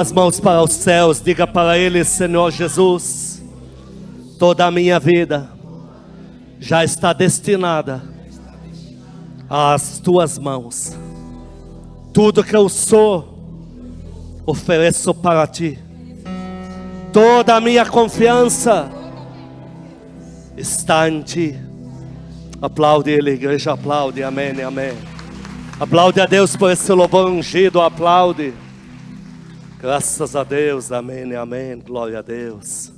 As mãos para os céus, diga para Ele: Senhor Jesus, toda a minha vida já está destinada às Tuas mãos. Tudo que eu sou, ofereço para Ti. Toda a minha confiança está em Ti. Aplaude Ele, igreja, aplaude, amém, amém. Aplaude a Deus por esse louvor ungido, aplaude. Graças a Deus, amém, amém, glória a Deus.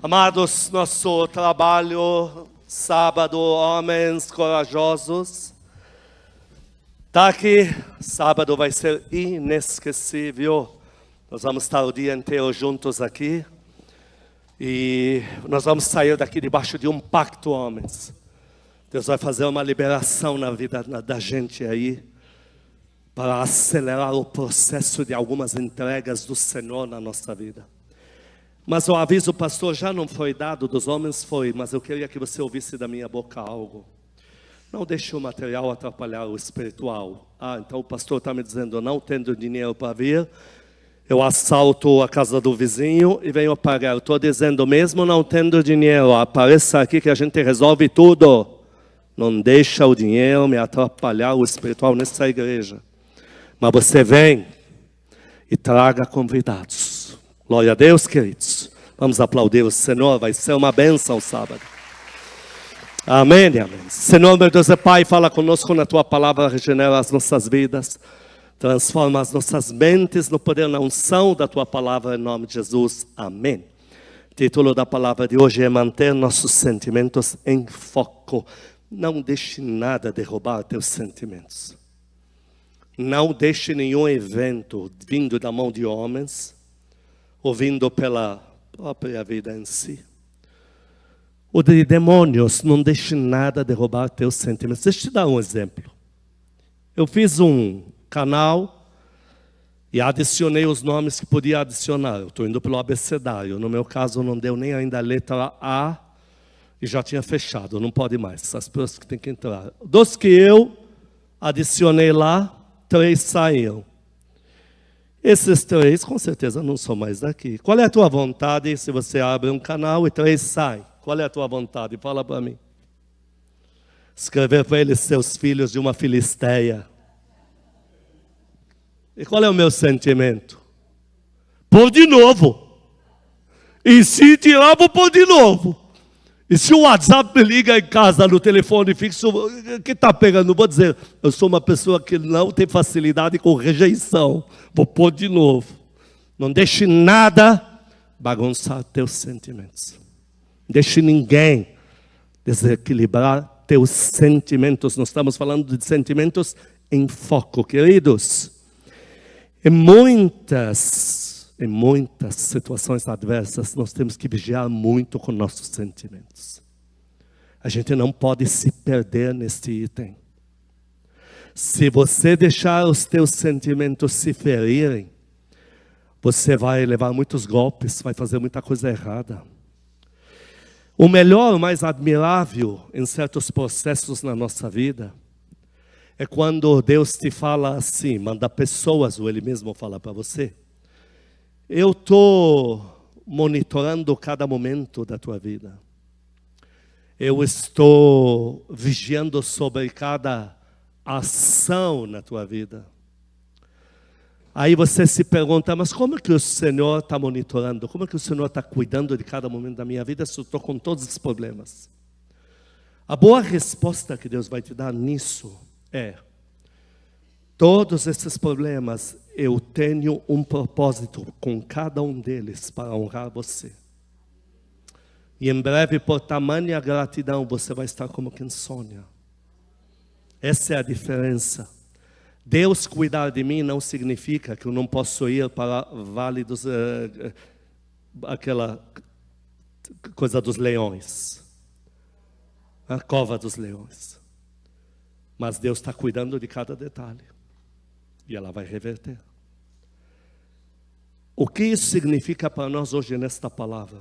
Amados, nosso trabalho, sábado, homens corajosos, está aqui. Sábado vai ser inesquecível. Nós vamos estar o dia inteiro juntos aqui. E nós vamos sair daqui debaixo de um pacto, homens. Deus vai fazer uma liberação na vida da gente aí, para acelerar o processo de algumas entregas do Senhor na nossa vida. Mas o aviso, pastor, já não foi dado, dos homens foi, mas eu queria que você ouvisse da minha boca algo. Não deixe o material atrapalhar o espiritual. Então o pastor está me dizendo: não tendo dinheiro para vir, eu assalto a casa do vizinho e venho pagar. Estou dizendo, mesmo não tendo dinheiro, apareça aqui que a gente resolve tudo. Não deixa o dinheiro me atrapalhar o espiritual nessa igreja. Mas você vem e traga convidados. Glória a Deus, queridos. Vamos aplaudir o Senhor, vai ser uma bênção sábado. Amém, amém. Senhor, meu Deus e Pai, fala conosco na Tua palavra, regenera as nossas vidas. Transforma as nossas mentes no poder, na unção da Tua palavra, em nome de Jesus. Amém. O título da palavra de hoje é manter nossos sentimentos em foco. Não deixe nada derrubar teus sentimentos. Não deixe nenhum evento vindo da mão de homens, ou vindo pela própria vida em si. Ou de demônios, não deixe nada derrubar teus sentimentos. Deixa eu te dar um exemplo. Eu fiz um canal e adicionei os nomes que podia adicionar. Eu estou indo pelo abecedário. No meu caso, não deu nem ainda a letra A e já tinha fechado. Não pode mais. Essas pessoas que têm que entrar. Dos que eu adicionei lá, 3 saíram. Esses 3, com certeza, não são mais daqui. Qual é a tua vontade se você abre um canal e 3 saem? Qual é a tua vontade? Fala para mim. Escrever para eles seus filhos de uma filisteia. E qual é o meu sentimento? Pôr de novo. E se tirar, vou pôr de novo. E se o WhatsApp me liga em casa, no telefone fixo, que está pegando? Vou dizer, eu sou uma pessoa que não tem facilidade com rejeição. Vou pôr de novo. Não deixe nada bagunçar teus sentimentos. Não deixe ninguém desequilibrar teus sentimentos. Nós estamos falando de sentimentos em foco, queridos. Em muitas situações adversas, nós temos que vigiar muito com nossos sentimentos. A gente não pode se perder neste item. Se você deixar os teus sentimentos se ferirem, você vai levar muitos golpes, vai fazer muita coisa errada. O melhor, o mais admirável em certos processos na nossa vida, é quando Deus te fala assim, manda pessoas, ou Ele mesmo fala para você: eu estou monitorando cada momento da tua vida. Eu estou vigiando sobre cada ação na tua vida. Aí você se pergunta, mas como que o Senhor está monitorando? Como que o Senhor está cuidando de cada momento da minha vida se eu estou com todos os problemas? A boa resposta que Deus vai te dar nisso é: todos esses problemas, eu tenho um propósito com cada um deles para honrar você. E em breve, por tamanha gratidão, você vai estar como quem sonha. Essa é a diferença. Deus cuidar de mim não significa que eu não posso ir para Vale dos... aquela coisa dos leões. A cova dos leões. Mas Deus está cuidando de cada detalhe. E ela vai reverter. O que isso significa para nós hoje nesta palavra?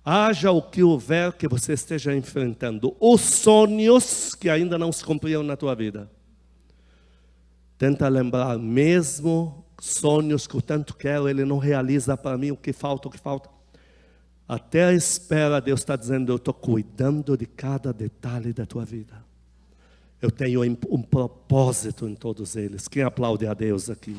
Haja o que houver que você esteja enfrentando, os sonhos que ainda não se cumpriram na tua vida. Tenta lembrar, mesmo sonhos que eu tanto quero, Ele não realiza para mim o que falta. Até a espera, Deus está dizendo, eu estou cuidando de cada detalhe da tua vida. Eu tenho um propósito em todos eles. Quem aplaude a Deus aqui?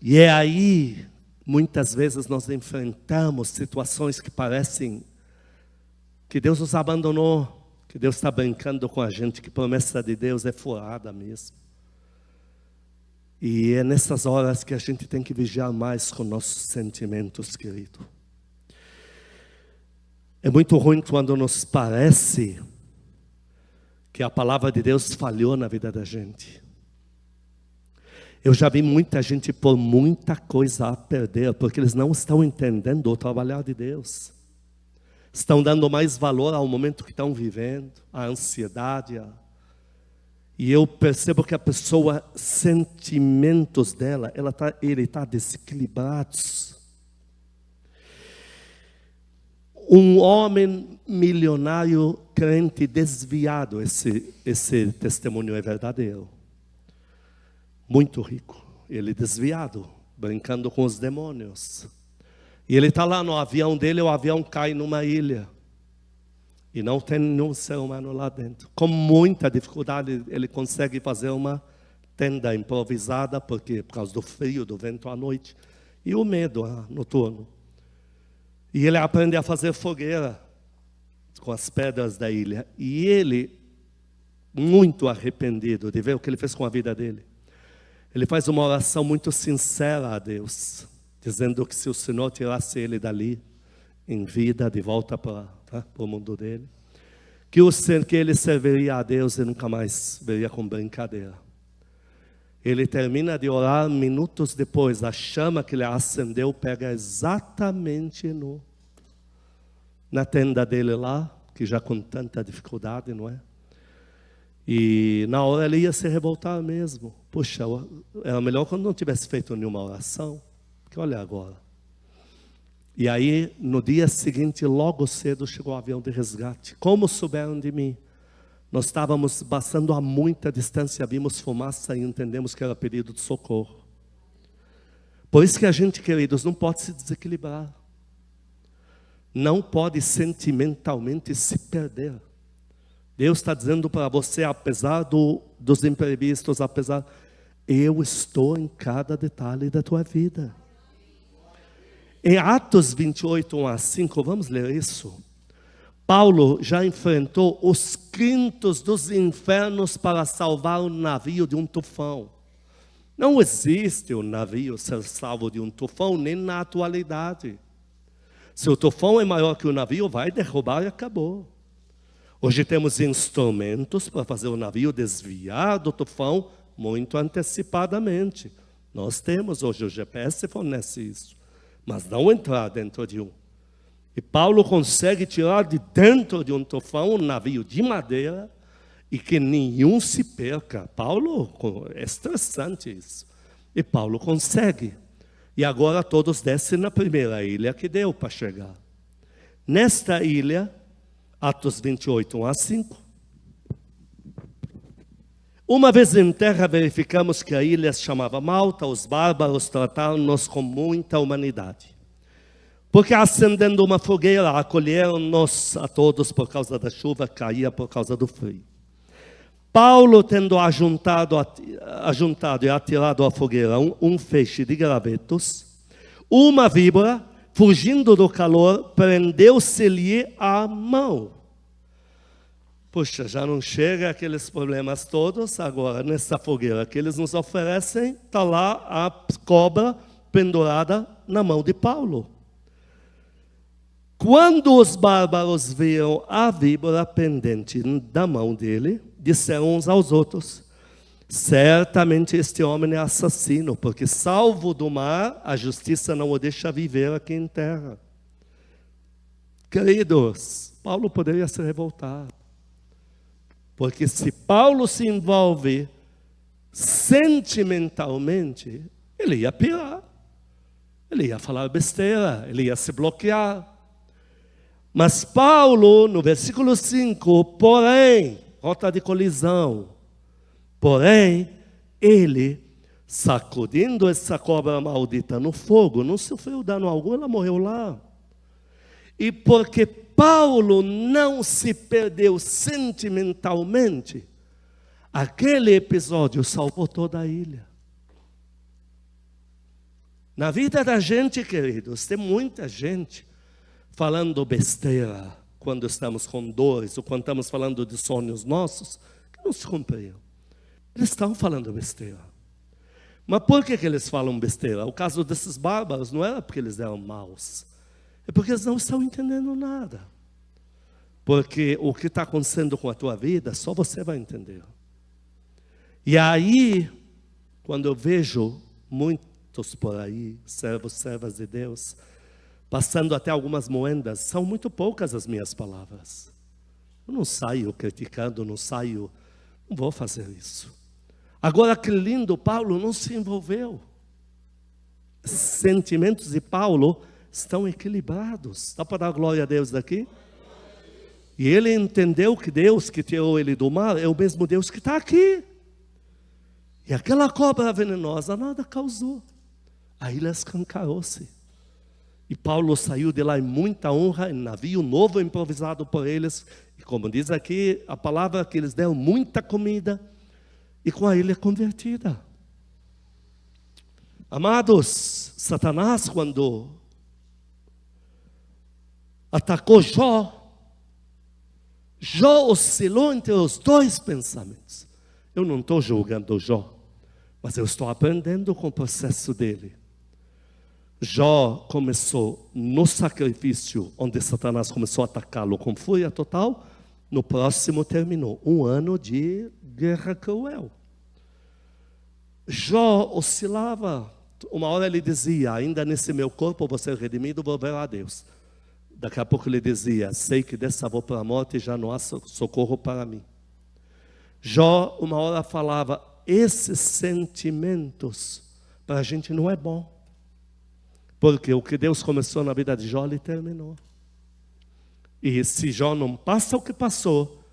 E é aí, muitas vezes nós enfrentamos situações que parecem que Deus nos abandonou, que Deus está brincando com a gente, que a promessa de Deus é furada mesmo. E é nessas horas que a gente tem que vigiar mais com nossos sentimentos, querido. É muito ruim quando nos parece que a palavra de Deus falhou na vida da gente. Eu já vi muita gente por muita coisa a perder, porque eles não estão entendendo o trabalhar de Deus. Estão dando mais valor ao momento que estão vivendo, à ansiedade. E eu percebo que a pessoa, sentimentos dela, ele está desequilibrados. Um homem milionário, crente, desviado, esse testemunho é verdadeiro. Muito rico, ele desviado, brincando com os demônios. E ele está lá no avião dele, o avião cai numa ilha. E não tem nenhum ser humano lá dentro. Com muita dificuldade, ele consegue fazer uma tenda improvisada, por causa do frio, do vento à noite. E o medo noturno. E ele aprende a fazer fogueira com as pedras da ilha. E ele, muito arrependido de ver o que ele fez com a vida dele, ele faz uma oração muito sincera a Deus, dizendo que se o Senhor tirasse ele dali, em vida, de volta para o mundo dele, que ele serviria a Deus e nunca mais veria com brincadeira. Ele termina de orar, minutos depois, a chama que ele acendeu pega exatamente na tenda dele lá, que já com tanta dificuldade, não é? E na hora ele ia se revoltar mesmo. Puxa, era melhor quando não tivesse feito nenhuma oração, porque olha agora. E aí, no dia seguinte, logo cedo, chegou o avião de resgate. Como souberam de mim? Nós estávamos passando a muita distância, vimos fumaça e entendemos que era pedido de socorro. Por isso que a gente, queridos, não pode se desequilibrar. Não pode sentimentalmente se perder. Deus está dizendo para você, apesar dos imprevistos, eu estou em cada detalhe da tua vida. Em Atos 28, 1-5, vamos ler isso. Paulo já enfrentou os quintos dos infernos para salvar o navio de um tufão. Não existe um navio ser salvo de um tufão, nem na atualidade. Se o tufão é maior que o navio, vai derrubar e acabou. Hoje temos instrumentos para fazer o navio desviar do tufão muito antecipadamente. Nós temos hoje, o GPS fornece isso. Mas não entrar dentro de um. E Paulo consegue tirar de dentro de um tufão um navio de madeira e que nenhum se perca. Paulo, é estressante isso. E Paulo consegue. E agora todos descem na primeira ilha que deu para chegar. Nesta ilha, Atos 28, 1-5. Uma vez em terra, verificamos que a ilha se chamava Malta. Os bárbaros trataram-nos com muita humanidade. Porque acendendo uma fogueira, acolheram-nos a todos por causa da chuva, caía por causa do frio. Paulo, tendo ajuntado e atirado à fogueira um feixe de gravetos, uma víbora, fugindo do calor, prendeu-se-lhe a mão. Puxa, já não chega aqueles problemas todos, agora nessa fogueira que eles nos oferecem, está lá a cobra pendurada na mão de Paulo. Quando os bárbaros viram a víbora pendente da mão dele, disseram uns aos outros: certamente este homem é assassino, porque salvo do mar, a justiça não o deixa viver aqui em terra. Queridos, Paulo poderia se revoltar. Porque se Paulo se envolve sentimentalmente, ele ia pirar. Ele ia falar besteira, ele ia se bloquear. Mas Paulo, no versículo 5, porém, rota de colisão. Porém, ele, sacudindo essa cobra maldita no fogo, não sofreu dano algum, ela morreu lá. E porque Paulo não se perdeu sentimentalmente, aquele episódio salvou toda a ilha. Na vida da gente, queridos, tem muita gente falando besteira quando estamos com dores, ou quando estamos falando de sonhos nossos, que não se cumpriam. Eles estão falando besteira. Mas por que eles falam besteira? O caso desses bárbaros não era porque eles eram maus. É porque eles não estão entendendo nada. Porque o que está acontecendo com a tua vida, só você vai entender. E aí, quando eu vejo muitos por aí, servos, servas de Deus, passando até algumas moedas, são muito poucas as minhas palavras. Eu não saio criticando, não vou fazer isso. Agora, que lindo, Paulo não se envolveu. Sentimentos de Paulo estão equilibrados. Dá para dar glória a Deus daqui? E ele entendeu que Deus que tirou ele do mar é o mesmo Deus que está aqui. E aquela cobra venenosa nada causou. A ilha escancarou-se. E Paulo saiu de lá em muita honra, em navio novo improvisado por eles. E como diz aqui a palavra, que eles deram muita comida. E com a ilha convertida. Amados, Satanás, quando atacou Jó oscilou entre os dois pensamentos. Eu não estou julgando Jó, mas eu estou aprendendo com o processo dele. Jó começou no sacrifício, onde Satanás começou a atacá-lo com fúria total. No próximo terminou 1 ano de guerra cruel. Jó oscilava. Uma hora ele dizia, ainda nesse meu corpo vou ser redimido, vou ver a Deus. Daqui a pouco ele dizia, sei que dessa vou para a morte e já não há socorro para mim. Jó uma hora falava, esses sentimentos para a gente não é bom. Porque o que Deus começou na vida de Jó, ele terminou. E se Jó não passa o que passou,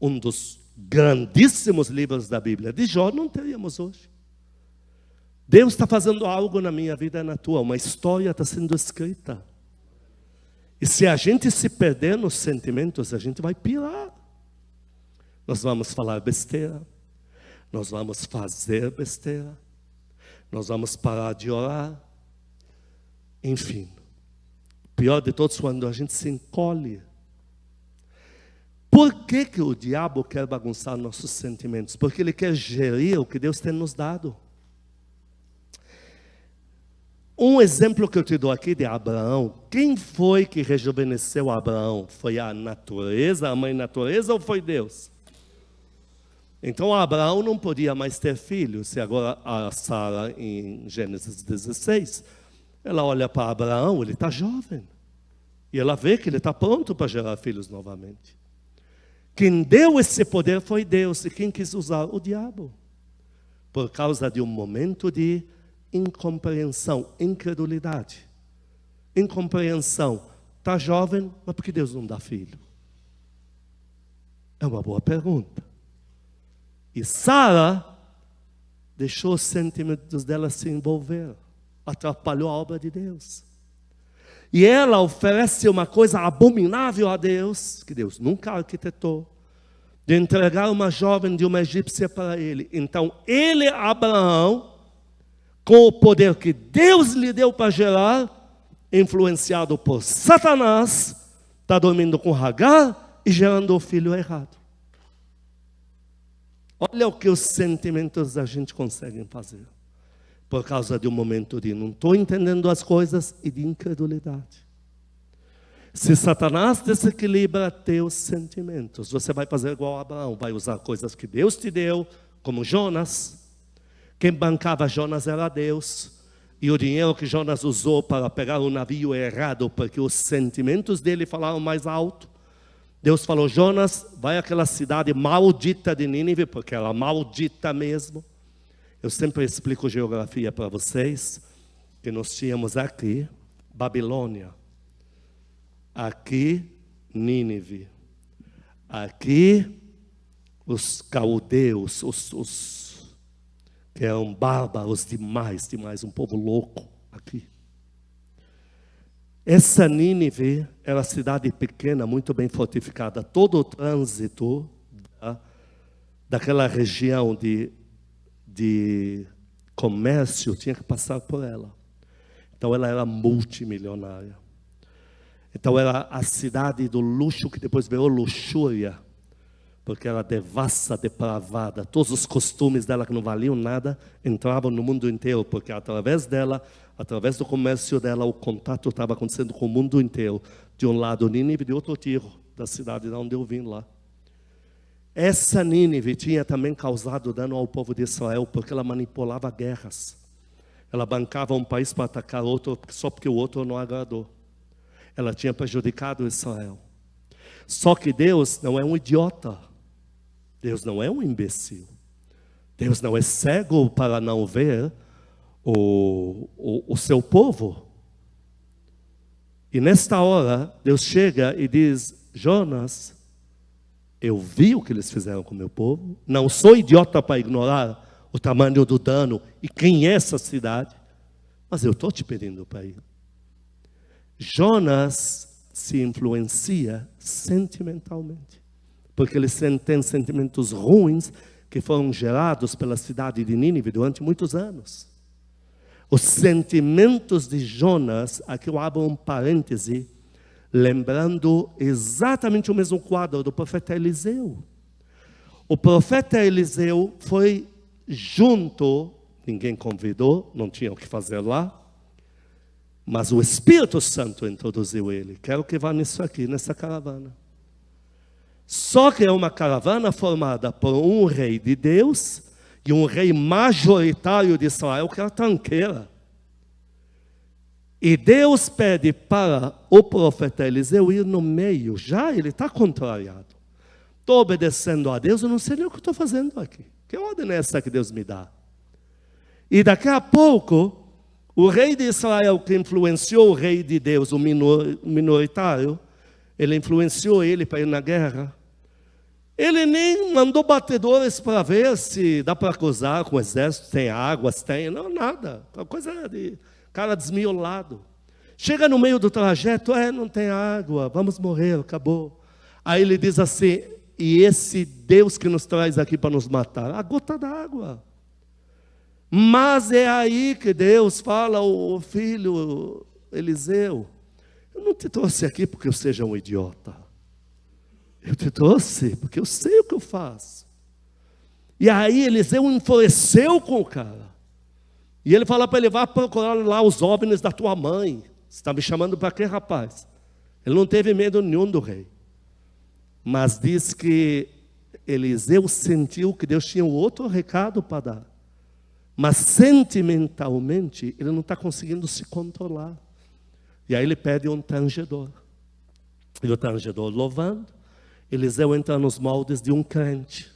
um dos grandíssimos livros da Bíblia de Jó, não teríamos hoje. Deus está fazendo algo na minha vida e na tua, uma história está sendo escrita. E se a gente se perder nos sentimentos, a gente vai pirar. Nós vamos falar besteira, nós vamos fazer besteira, nós vamos parar de orar. Enfim, pior de todos quando a gente se encolhe. Por que o diabo quer bagunçar nossos sentimentos? Porque ele quer gerir o que Deus tem nos dado. Um exemplo que eu te dou aqui de Abraão. Quem foi que rejuvenesceu Abraão? Foi a natureza, a mãe natureza, ou foi Deus? Então Abraão não podia mais ter filhos. E agora a Sara, em Gênesis 16, ela olha para Abraão, ele está jovem. E ela vê que ele está pronto para gerar filhos novamente. Quem deu esse poder foi Deus. E quem quis usar? O diabo. Por causa de um momento de incompreensão, incredulidade. Incompreensão. Está jovem, mas por que Deus não dá filho? É uma boa pergunta. E Sara deixou os sentimentos dela se envolver. Atrapalhou a obra de Deus. E ela oferece uma coisa abominável a Deus, que Deus nunca arquitetou, de entregar uma jovem de uma egípcia para ele. Então ele, Abraão, com o poder que Deus lhe deu para gerar, influenciado por Satanás, está dormindo com Hagar e gerando o filho errado. Olha o que os sentimentos da gente conseguem fazer. Por causa de um momento de não estou entendendo as coisas e de incredulidade. Se Satanás desequilibra teus sentimentos, você vai fazer igual a Abraão, vai usar coisas que Deus te deu, como Jonas. Quem bancava Jonas era Deus. E o dinheiro que Jonas usou para pegar o navio errado, porque os sentimentos dele falaram mais alto. Deus falou, Jonas, vai àquela cidade maldita de Nínive, porque era maldita mesmo. Eu sempre explico geografia para vocês, que nós tínhamos aqui, Babilônia. Aqui, Nínive. Aqui, os caldeus, que eram bárbaros demais, um povo louco aqui. Essa Nínive era uma cidade pequena, muito bem fortificada. Todo o trânsito daquela região de comércio tinha que passar por ela. Então ela era multimilionária. Então era a cidade do luxo que depois virou luxúria, porque era devassa, depravada. Todos os costumes dela que não valiam nada entravam no mundo inteiro, porque através dela, através do comércio dela, o contato estava acontecendo com o mundo inteiro. De um lado Nínive, de outro Tiro, da cidade de onde eu vim lá. Essa Nínive tinha também causado dano ao povo de Israel, porque ela manipulava guerras. Ela bancava um país para atacar outro, só porque o outro não agradou. Ela tinha prejudicado Israel. Só que Deus não é um idiota. Deus não é um imbecil. Deus não é cego para não ver o seu povo. E nesta hora, Deus chega e diz: Jonas, eu vi o que eles fizeram com o meu povo. Não sou idiota para ignorar o tamanho do dano e quem é essa cidade. Mas eu estou te pedindo para ir. Jonas se influencia sentimentalmente, porque ele tem sentimentos ruins que foram gerados pela cidade de Nínive durante muitos anos. Os sentimentos de Jonas, aqui eu abro um parêntese, lembrando exatamente o mesmo quadro do profeta Eliseu. O profeta Eliseu foi junto, ninguém convidou, não tinha o que fazer lá, mas o Espírito Santo introduziu ele. Quero que vá nisso aqui, nessa caravana. Só que é uma caravana formada por um rei de Deus e um rei majoritário de Israel, que é a tranqueira. E Deus pede para o profeta Eliseu ir no meio. Já ele está contrariado. Estou obedecendo a Deus, eu não sei nem o que estou fazendo aqui. Que ordem é essa que Deus me dá? E daqui a pouco, o rei de Israel, que influenciou o rei de Deus, o minoritário, ele influenciou ele para ir na guerra. Ele nem mandou batedores para ver se dá para cruzar com o exército, tem águas, tem, não, nada. Coisa de cara desmiolado. Chega no meio do trajeto, não tem água, vamos morrer, acabou. Aí ele diz assim: e esse Deus que nos traz aqui para nos matar? A gota d'água. Mas é aí que Deus fala ao filho Eliseu: eu não te trouxe aqui porque eu seja um idiota. Eu te trouxe porque eu sei o que eu faço. E aí Eliseu enfureceu com o cara. E ele fala para ele: vá procurar lá os OVNIs da tua mãe. Você está me chamando para quê, rapaz? Ele não teve medo nenhum do rei. Mas diz que Eliseu sentiu que Deus tinha um outro recado para dar. Mas sentimentalmente ele não está conseguindo se controlar. E aí ele pede um tangedor. E o tangedor louvando, Eliseu entra nos moldes de um crente.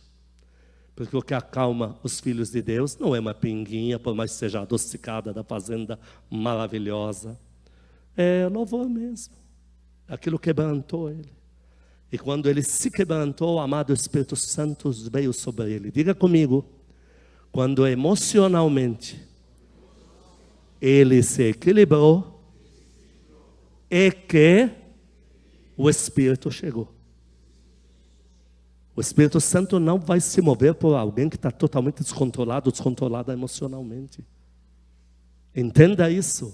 Porque o que acalma os filhos de Deus não é uma pinguinha, por mais que seja adocicada da fazenda maravilhosa. É louvor mesmo. Aquilo quebrantou ele. E quando ele se quebrantou, o amado Espírito Santo veio sobre ele. Diga comigo: quando emocionalmente ele se equilibrou, é que o Espírito chegou. O Espírito Santo não vai se mover por alguém que está totalmente descontrolada emocionalmente. Entenda isso.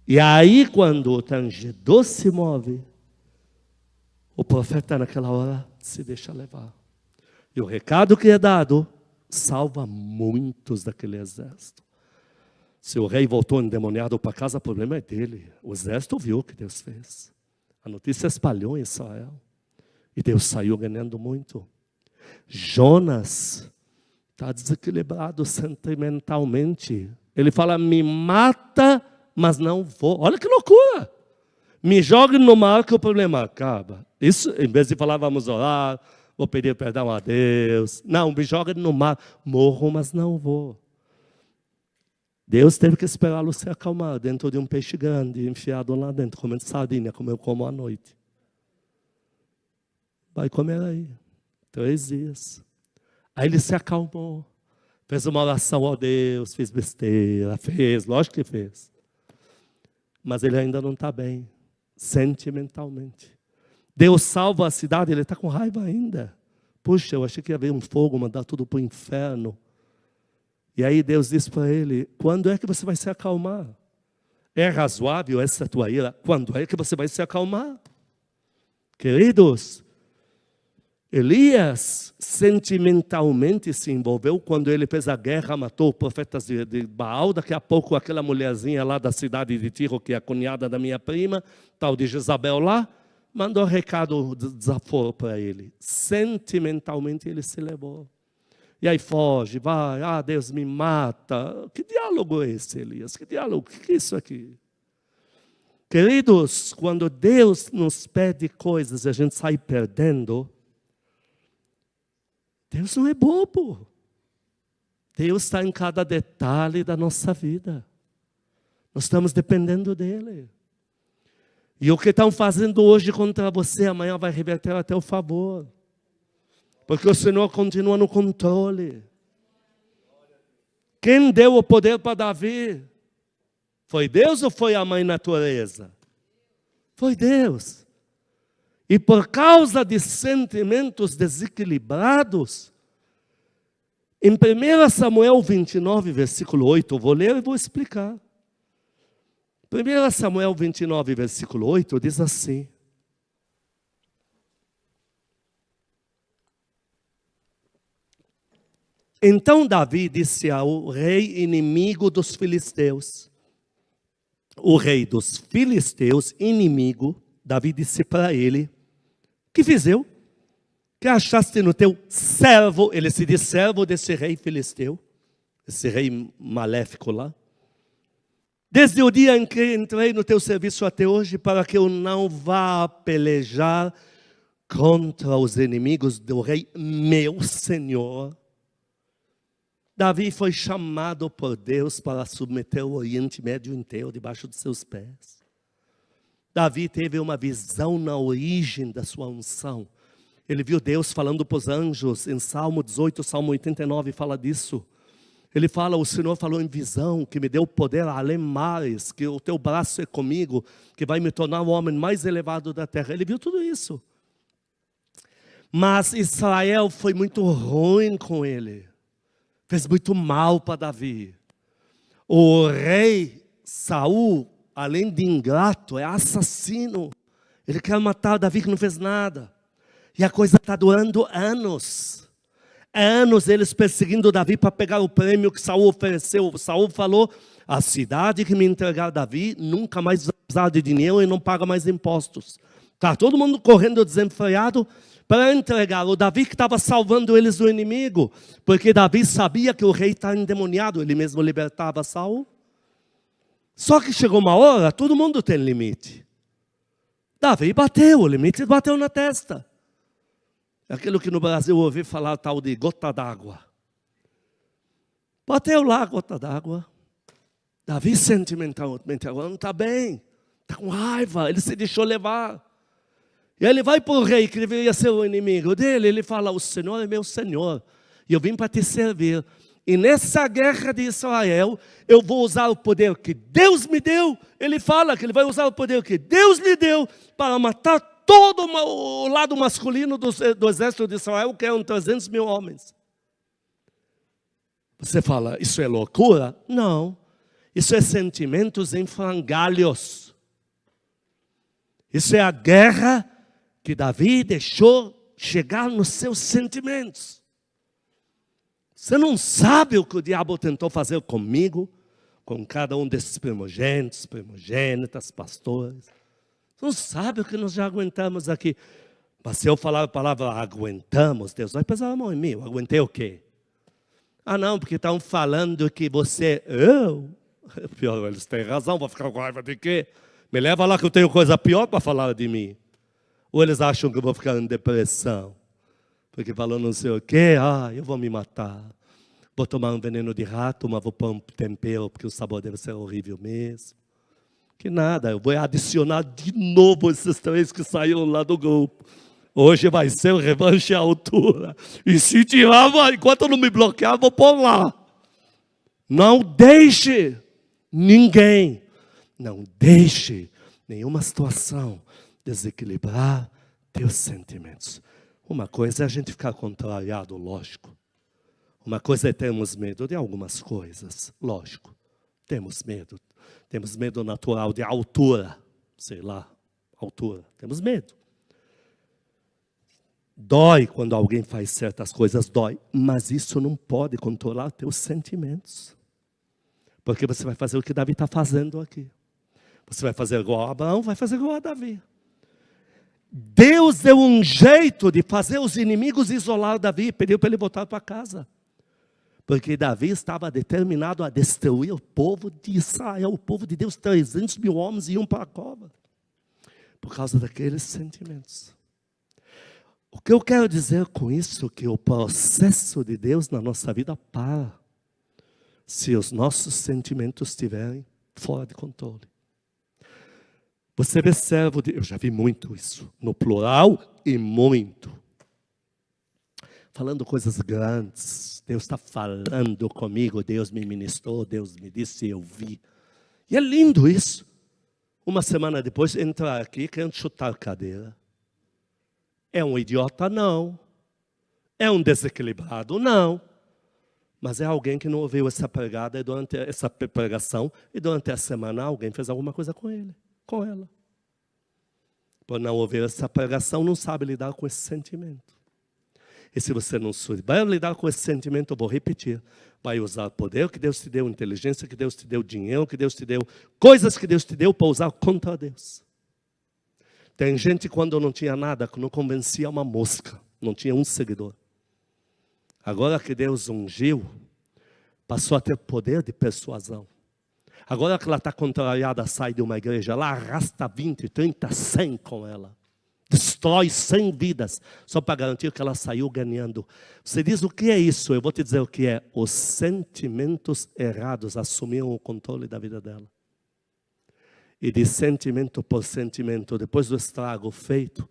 E aí, quando o tangedor se move, o profeta naquela hora se deixa levar. E o recado que é dado salva muitos daquele exército. Se o rei voltou endemoniado para casa, o problema é dele. O exército viu o que Deus fez. A notícia espalhou em Israel. E Deus saiu ganhando muito. Jonas está desequilibrado sentimentalmente. Ele fala: me mata, mas não vou. Olha que loucura. Me jogue no mar que o problema acaba. Isso, em vez de falar, vamos orar, vou pedir perdão a Deus. Não, me joga no mar. Morro, mas não vou. Deus teve que esperá-lo se acalmar dentro de um peixe grande, enfiado lá dentro, comendo sardinha, como eu como à noite. Vai comer aí. 3 dias. Aí ele se acalmou. Fez uma oração ao Deus, fez besteira, lógico que fez. Mas ele ainda não está bem, sentimentalmente. Deus salva a cidade, ele está com raiva ainda. Puxa, eu achei que ia haver um fogo, mandar tudo para o inferno. E aí Deus diz para ele, quando é que você vai se acalmar? É razoável essa tua ira? Quando é que você vai se acalmar? Queridos, Elias sentimentalmente se envolveu quando ele fez a guerra, matou profetas de Baal. Daqui a pouco aquela mulherzinha lá da cidade de Tiro, que é a cunhada da minha prima, tal de Jezabel lá, mandou recado de desaforo para ele. Sentimentalmente ele se levou. E aí foge, vai, Deus me mata. Que diálogo é esse, Elias? Que diálogo? O que é isso aqui? Queridos, quando Deus nos pede coisas e a gente sai perdendo, Deus não é bobo. Deus está em cada detalhe da nossa vida. Nós estamos dependendo dEle. E o que estão fazendo hoje contra você, amanhã vai reverter a teu favor. Porque o Senhor continua no controle. Quem deu o poder para Davi? Foi Deus ou foi a mãe natureza? Foi Deus. E por causa de sentimentos desequilibrados, em 1 Samuel 29, versículo 8, eu vou ler e vou explicar. 1 Samuel 29, versículo 8, diz assim: então Davi disse ao rei inimigo dos filisteus, o rei dos filisteus, inimigo, Davi disse para ele, que fiz eu? Que achaste no teu servo, ele se diz servo desse rei filisteu, esse rei maléfico lá. Desde o dia em que entrei no teu serviço até hoje, para que eu não vá pelejar contra os inimigos do rei, meu Senhor. Davi foi chamado por Deus para submeter o Oriente Médio inteiro debaixo de seus pés. Davi teve uma visão na origem da sua unção. Ele viu Deus falando para os anjos, em Salmo 18, Salmo 89, fala disso. Ele fala, o Senhor falou em visão, que me deu poder além mares, que o teu braço é comigo, que vai me tornar o homem mais elevado da terra. Ele viu tudo isso. Mas Israel foi muito ruim com ele. Fez muito mal para Davi. O rei Saul, além de ingrato, é assassino. Ele quer matar Davi que não fez nada. E a coisa está durando anos. Anos eles perseguindo Davi para pegar o prêmio que Saul ofereceu. Saul falou, a cidade que me entregar Davi nunca mais vai precisar de dinheiro e não paga mais impostos. Está todo mundo correndo desenfreado para entregar o Davi que estava salvando eles do inimigo. Porque Davi sabia que o rei está endemoniado. Ele mesmo libertava Saul. Só que chegou uma hora, todo mundo tem limite. Davi bateu, o limite bateu na testa. Aquilo que no Brasil eu ouvi falar tal de gota d'água. Bateu lá a gota d'água. Davi sentimentalmente agora não está bem. Está com raiva, ele se deixou levar. E aí ele vai para o rei que deveria ser o inimigo dele. Ele fala, o Senhor é meu Senhor. E eu vim para te servir. E nessa guerra de Israel, eu vou usar o poder que Deus me deu. Ele fala que ele vai usar o poder que Deus lhe deu para matar todo o lado masculino do exército de Israel, que eram 300 mil homens. Você fala, isso é loucura? Não. Isso é sentimentos em frangalhos. Isso é a guerra que Davi deixou chegar nos seus sentimentos. Você não sabe o que o diabo tentou fazer comigo, com cada um desses primogênitos, primogênitas, pastores. Você não sabe o que nós já aguentamos aqui. Mas se eu falar a palavra aguentamos, Deus vai pesar a mão em mim. Eu aguentei o quê? Ah não, porque estão falando que você... Pior, eles têm razão, vou ficar com raiva de quê? Me leva lá que eu tenho coisa pior para falar de mim. Ou eles acham que eu vou ficar em depressão. Porque falou não sei o quê, eu vou me matar. Vou tomar um veneno de rato, mas vou pôr um tempero, porque o sabor deve ser horrível mesmo. Que nada, eu vou adicionar de novo esses 3 que saíram lá do grupo. Hoje vai ser o revanche à altura. E se tirar, enquanto não me bloquear, vou pôr lá. Não deixe ninguém, não deixe nenhuma situação desequilibrar teus sentimentos. Uma coisa é a gente ficar contrariado, lógico. Uma coisa é termos medo de algumas coisas, lógico. Temos medo. Temos medo natural de altura, sei lá, altura. Temos medo. Dói quando alguém faz certas coisas, dói. Mas isso não pode controlar teus sentimentos. Porque você vai fazer o que Davi está fazendo aqui. Você vai fazer igual a Abraão, vai fazer igual a Davi. Deus deu um jeito de fazer os inimigos isolar Davi, pediu para ele voltar para casa. Porque Davi estava determinado a destruir o povo de Israel, o povo de Deus, 300 mil homens iam para a cova. Por causa daqueles sentimentos. O que eu quero dizer com isso é que o processo de Deus na nossa vida para se os nossos sentimentos estiverem fora de controle. Você vê servo de... Eu já vi muito isso, no plural e muito. Falando coisas grandes. Deus está falando comigo, Deus me ministrou, Deus me disse, eu vi. E é lindo isso. Uma semana depois, entrar aqui querendo chutar a cadeira. É um idiota? Não. É um desequilibrado? Não. Mas é alguém que não ouviu essa pregada, durante essa pregação, e durante a semana alguém fez alguma coisa com ele, com ela. Por não ouvir essa pregação, não sabe lidar com esse sentimento. E se você não souber lidar com esse sentimento, eu vou repetir. Vai usar o poder que Deus te deu, inteligência que Deus te deu, dinheiro que Deus te deu, coisas que Deus te deu para usar contra Deus. Tem gente quando não tinha nada, que não convencia uma mosca, não tinha um seguidor. Agora que Deus ungiu, passou a ter poder de persuasão. Agora que ela está contrariada, sai de uma igreja, ela arrasta 20, 30, 100 com ela. Destrói 100 vidas, só para garantir que ela saiu ganhando. Você diz, o que é isso? Eu vou te dizer o que é. Os sentimentos errados assumiram o controle da vida dela. E de sentimento por sentimento, depois do estrago feito,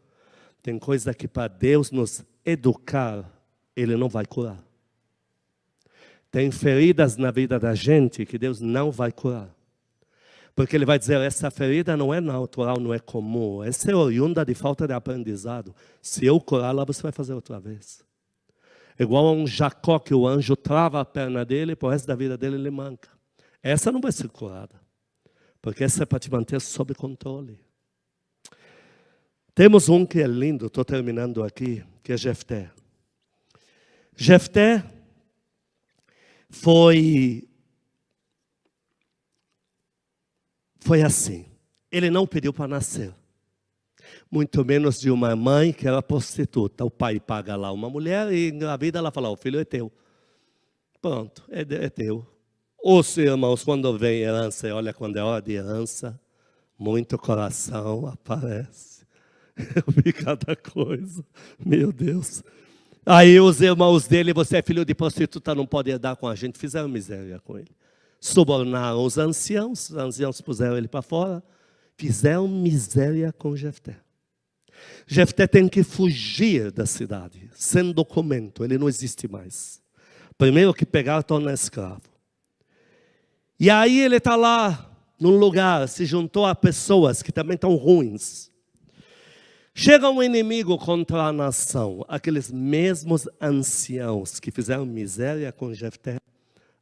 tem coisa que para Deus nos educar, Ele não vai curar. Tem feridas na vida da gente que Deus não vai curar. Porque Ele vai dizer, essa ferida não é natural, não é comum. Essa é oriunda de falta de aprendizado. Se eu curá-la, você vai fazer outra vez. Igual a um Jacó que o anjo trava a perna dele e para o resto da vida dele ele manca. Essa não vai ser curada. Porque essa é para te manter sob controle. Temos um que é lindo, estou terminando aqui, que é Jefté. Jefté foi assim. Ele não pediu para nascer. Muito menos de uma mãe que era prostituta. O pai paga lá uma mulher e engravida, ela fala, o filho é teu. Pronto, é teu. Os irmãos, quando vem herança, olha, quando é hora de herança, muito coração aparece. Eu vi cada coisa, meu Deus. Aí os irmãos dele, você é filho de prostituta, não pode herdar com a gente, fizeram miséria com ele. Subornaram os anciãos puseram ele para fora, fizeram miséria com Jefté. Jefté tem que fugir da cidade, sem documento, ele não existe mais. Primeiro que pegar, torna escravo. E aí ele está lá, num lugar, se juntou a pessoas que também estão ruins. Chega um inimigo contra a nação, aqueles mesmos anciãos que fizeram miséria com Jefté,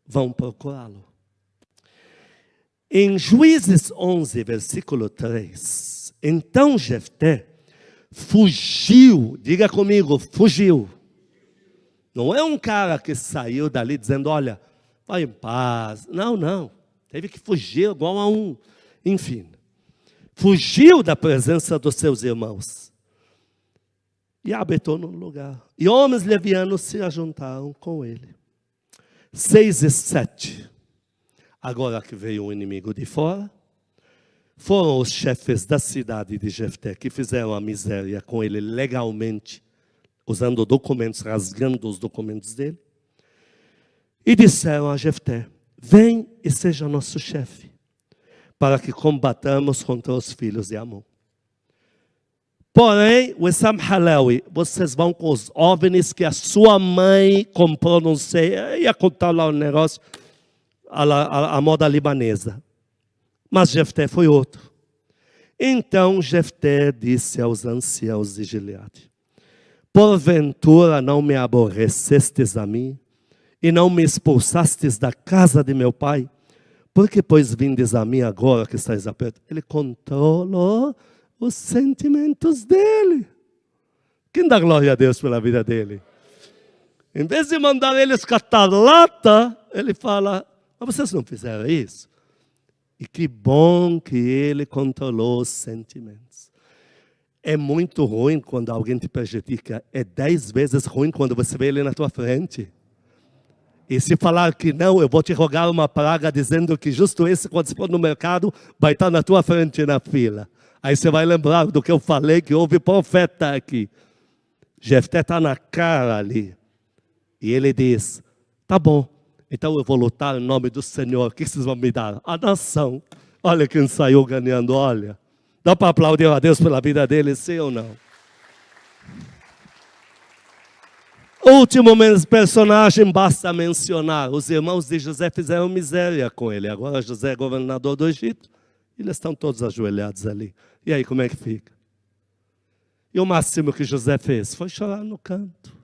vão procurá-lo. Em Juízes 11, versículo 3, então Jefté fugiu, diga comigo, fugiu. Não é um cara que saiu dali dizendo, olha, vai em paz. Não. Teve que fugir igual a um, enfim. Fugiu da presença dos seus irmãos. E habitou no lugar. E homens levianos se ajuntaram com ele. 6 e 7. Agora que veio o inimigo de fora, foram os chefes da cidade de Jefté que fizeram a miséria com ele legalmente, usando documentos, rasgando os documentos dele. E disseram a Jefté, vem e seja nosso chefe, para que combatamos contra os filhos de Amon. Porém, o Wissam Halawi, vocês vão com os OVNIs que a sua mãe comprou, não sei, ia contar lá um negócio, a moda libanesa. Mas Jefté foi outro. Então Jefté disse aos anciãos de Gileade: porventura não me aborrecestes a mim, e não me expulsastes da casa de meu pai? Porque, pois, vindes a mim agora que estáis aperto? Ele controlou os sentimentos dele. Quem dá glória a Deus pela vida dele? Em vez de mandar eles catar lata, ele fala: mas vocês não fizeram isso? E que bom que ele controlou os sentimentos. É muito ruim quando alguém te prejudica. É 10 vezes ruim quando você vê ele na tua frente. E se falar que não, eu vou te rogar uma praga dizendo que justo esse, quando você for no mercado, vai estar na tua frente na fila. Aí você vai lembrar do que eu falei, que houve profeta aqui. Jefté está na cara ali. E ele diz: tá bom, então eu vou lutar em nome do Senhor. O que vocês vão me dar? A nação. Olha quem saiu ganhando, olha. Dá para aplaudir a Deus pela vida dele, sim ou não? Último personagem, basta mencionar. Os irmãos de José fizeram miséria com ele. Agora José é governador do Egito. Eles estão todos ajoelhados ali. E aí, como é que fica? E o máximo que José fez foi chorar no canto.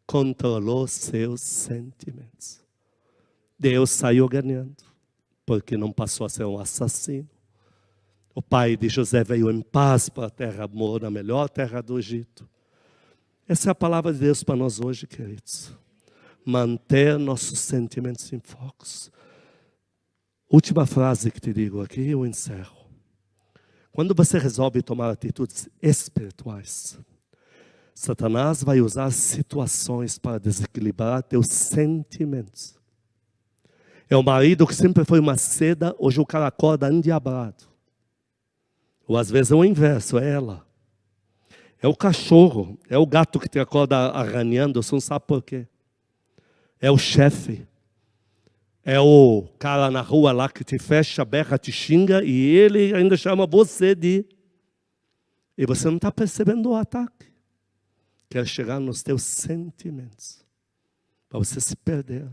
Controlou seus sentimentos. Deus saiu ganhando, porque não passou a ser um assassino. O pai de José veio em paz para a terra boa, a melhor terra do Egito. Essa é a palavra de Deus para nós hoje, queridos. Manter nossos sentimentos em foco. Última frase que te digo aqui, eu encerro. Quando você resolve tomar atitudes espirituais, Satanás vai usar situações para desequilibrar teus sentimentos. É o marido que sempre foi uma seda, hoje o cara acorda endiabrado. Ou às vezes é o inverso, é ela. É o cachorro, é o gato que te acorda arranhando, você não sabe por quê. É o chefe. É o cara na rua lá que te fecha, berra, te xinga e ele ainda chama você de... E você não está percebendo o ataque. Quer chegar nos teus sentimentos. Para você se perder.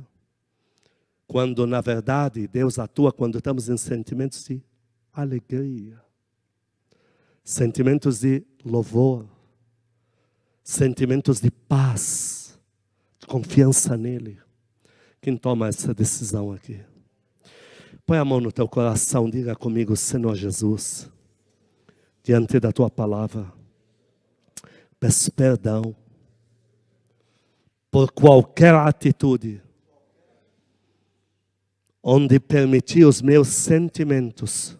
Quando, na verdade, Deus atua quando estamos em sentimentos de alegria. Sentimentos de louvor. Sentimentos de paz. De confiança nele. Quem toma essa decisão aqui? Põe a mão no teu coração, diga comigo: Senhor Jesus, diante da tua palavra, peço perdão por qualquer atitude onde permiti os meus sentimentos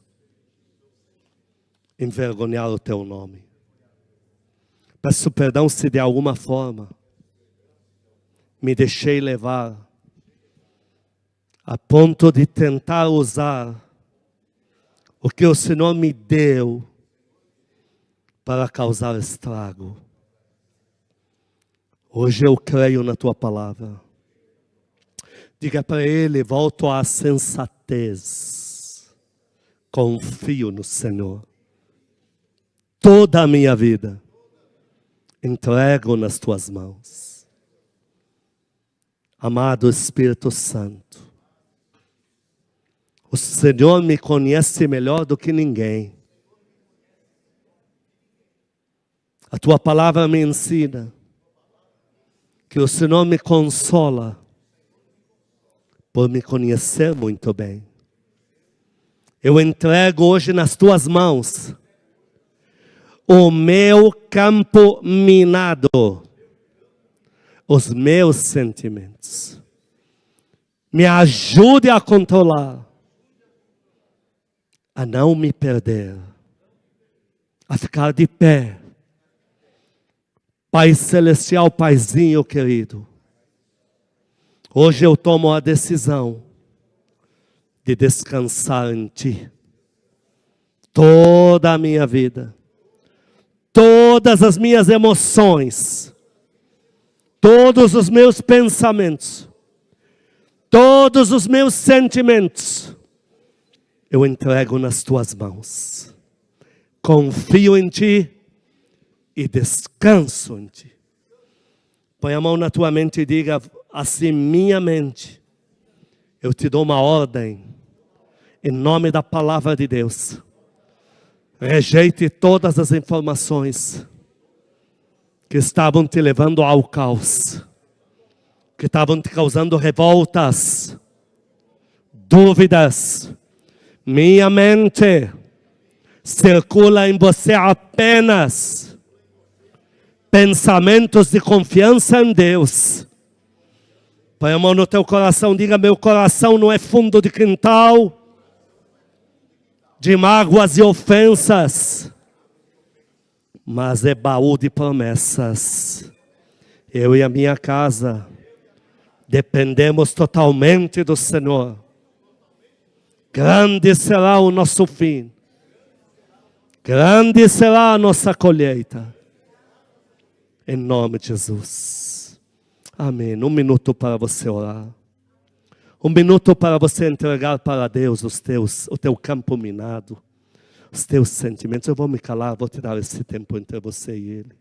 envergonhar o teu nome. Peço perdão se de alguma forma me deixei levar a ponto de tentar usar o que o Senhor me deu para causar estrago. Hoje eu creio na tua palavra. Diga para ele: volto à sensatez. Confio no Senhor. Toda a minha vida entrego nas tuas mãos. Amado Espírito Santo, o Senhor me conhece melhor do que ninguém. A tua palavra me ensina que o Senhor me consola por me conhecer muito bem. Eu entrego hoje nas tuas mãos o meu campo minado, os meus sentimentos. Me ajude a controlar, a não me perder, a ficar de pé. Pai Celestial, Paizinho querido, hoje eu tomo a decisão de descansar em Ti. Toda a minha vida, todas as minhas emoções, todos os meus pensamentos, todos os meus sentimentos, eu entrego nas Tuas mãos. Confio em Ti e descanso em Ti. Põe a mão na tua mente e diga assim: minha mente, eu te dou uma ordem, em nome da palavra de Deus. Rejeite todas as informações que estavam te levando ao caos, que estavam te causando revoltas, dúvidas. Minha mente, circula em você apenas pensamentos de confiança em Deus. Põe a mão no teu coração, diga: meu coração não é fundo de quintal, de mágoas e ofensas, mas é baú de promessas. Eu e a minha casa dependemos totalmente do Senhor. Grande será o nosso fim. Grande será a nossa colheita. Em nome de Jesus. Amém. 1 minuto para você orar. 1 minuto para você entregar para Deus o teu campo minado, os teus sentimentos. Eu vou me calar, vou te dar esse tempo entre você e Ele.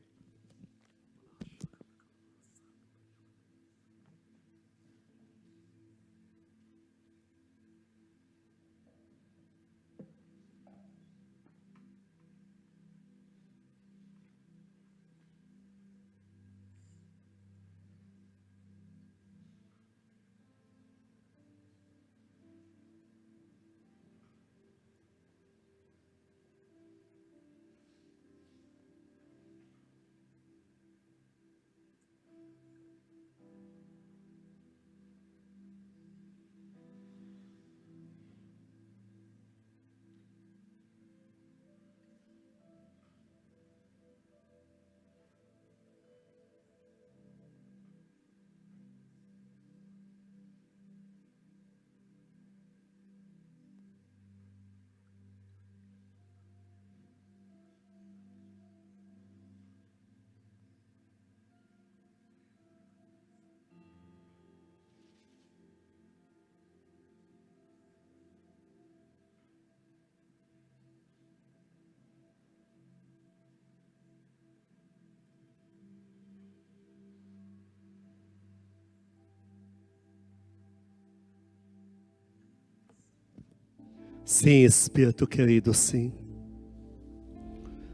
Sim, Espírito querido, sim.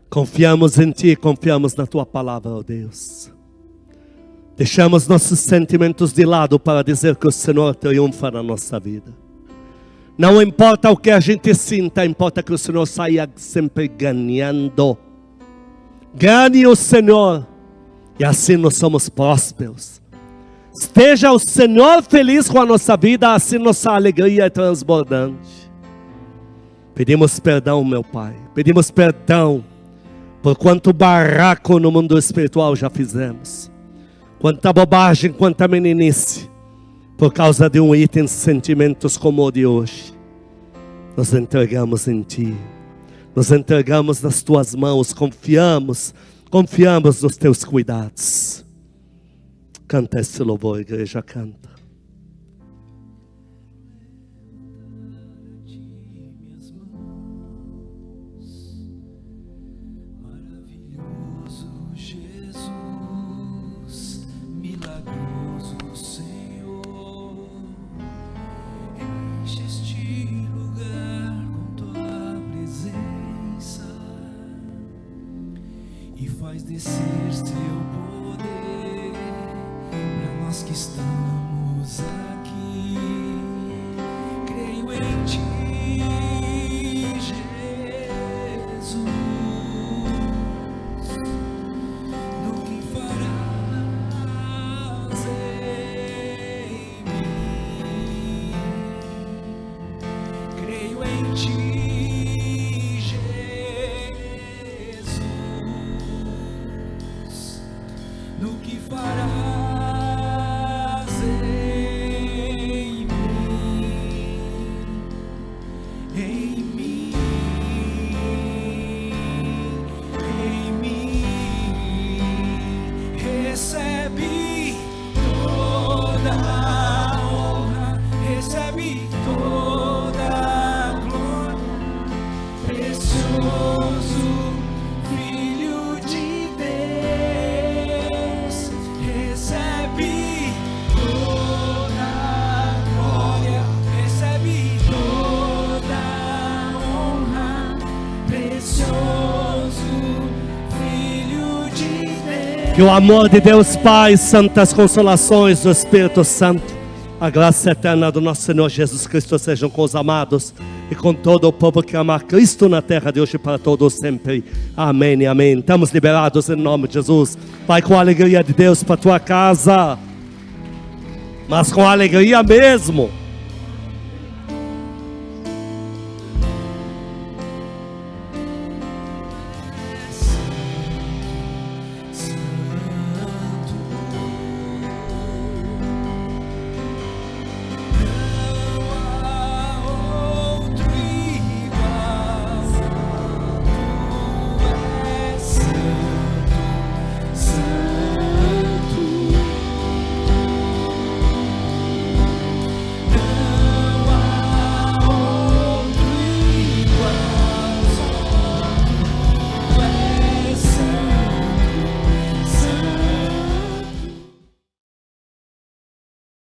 Confiamos em Ti, confiamos na Tua palavra, ó Deus. Deixamos nossos sentimentos de lado para dizer que o Senhor triunfa na nossa vida. Não importa o que a gente sinta, importa que o Senhor saia sempre ganhando. Ganhe o Senhor e assim nós somos prósperos. Esteja o Senhor feliz com a nossa vida, assim nossa alegria é transbordante. Pedimos perdão, meu Pai. Pedimos perdão por quanto barraco no mundo espiritual já fizemos. Quanta bobagem, quanta meninice. Por causa de um item de sentimentos como o de hoje. Nos entregamos em Ti. Nos entregamos nas Tuas mãos. Confiamos nos Teus cuidados. Canta esse louvor, igreja, canta. Faz descer teu poder para nós que estamos aqui. Creio em Ti, Jesus, no que farás em mim. Creio em Ti. No que farás Que o amor de Deus Pai, santas consolações do Espírito Santo, a graça eterna do nosso Senhor Jesus Cristo sejam com os amados e com todo o povo que ama Cristo na terra de hoje para todos sempre. Amém e amém. Estamos liberados em nome de Jesus. Vai com a alegria de Deus para a tua casa, mas com alegria mesmo.